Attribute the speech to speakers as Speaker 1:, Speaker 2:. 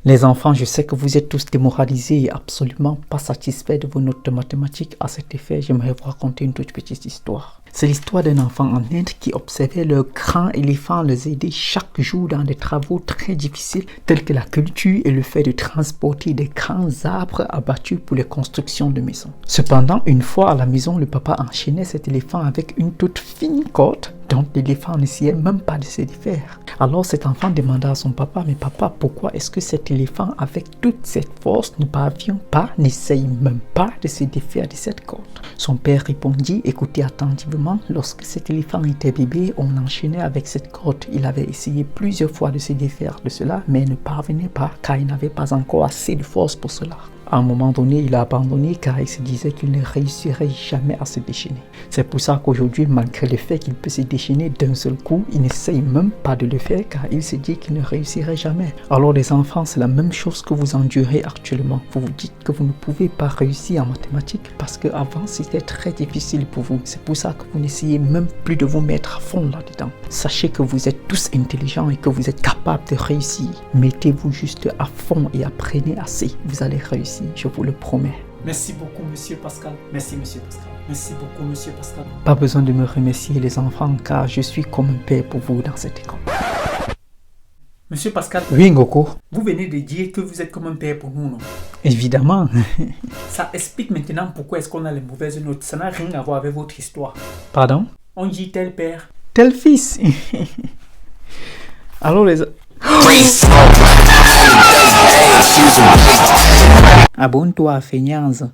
Speaker 1: Les enfants, je sais que vous êtes tous démoralisés et absolument pas satisfaits de vos notes de mathématiques. À cet effet, j'aimerais vous raconter une toute petite histoire. C'est l'histoire d'un enfant en Inde qui observait le grand éléphant les aider chaque jour dans des travaux très difficiles tels que la culture et le fait de transporter des grands arbres abattus pour les constructions de maisons. Cependant, une fois à la maison, le papa enchaînait cet éléphant avec une toute fine corde dont l'éléphant n'essayait même pas de se défaire. Alors cet enfant demanda à son papa, mais papa, pourquoi est-ce que cet éléphant avec toute cette force ne parvient pas, n'essaye même pas de se défaire de cette corde? Son père répondit, écoutez attentivement, lorsque cet éléphant était bébé, on l'enchaînait avec cette corde. Il avait essayé plusieurs fois de se défaire de cela, mais ne parvenait pas car il n'avait pas encore assez de force pour cela. À un moment donné, il a abandonné car il se disait qu'il ne réussirait jamais à se déchaîner. C'est pour ça qu'aujourd'hui, malgré le fait qu'il peut se déchaîner d'un seul coup, il n'essaye même pas de le faire car il se dit qu'il ne réussirait jamais. Alors les enfants, c'est la même chose que vous endurez actuellement. Vous vous dites que vous ne pouvez pas réussir en mathématiques parce qu'avant c'était très difficile pour vous. C'est pour ça que vous n'essayez même plus de vous mettre à fond là-dedans. Sachez que vous êtes tous intelligents et que vous êtes capables de réussir. Mettez-vous juste à fond et apprenez assez. Vous allez réussir. Je vous le promets.
Speaker 2: Merci beaucoup, monsieur Pascal. Merci, monsieur Pascal. Merci beaucoup, monsieur Pascal.
Speaker 1: Pas besoin de me remercier, les enfants, car je suis comme un père pour vous dans cette école.
Speaker 2: Monsieur Pascal,
Speaker 1: Oui, Ngoko.
Speaker 2: vous venez de dire que vous êtes comme un père pour nous, non?
Speaker 1: Évidemment.
Speaker 2: Ça explique maintenant pourquoi est-ce qu'on a les mauvaises notes. Ça n'a rien à voir avec votre histoire.
Speaker 1: Pardon?
Speaker 2: On dit tel père.
Speaker 1: Tel fils. Alors les... Abonne-toi, feignasse.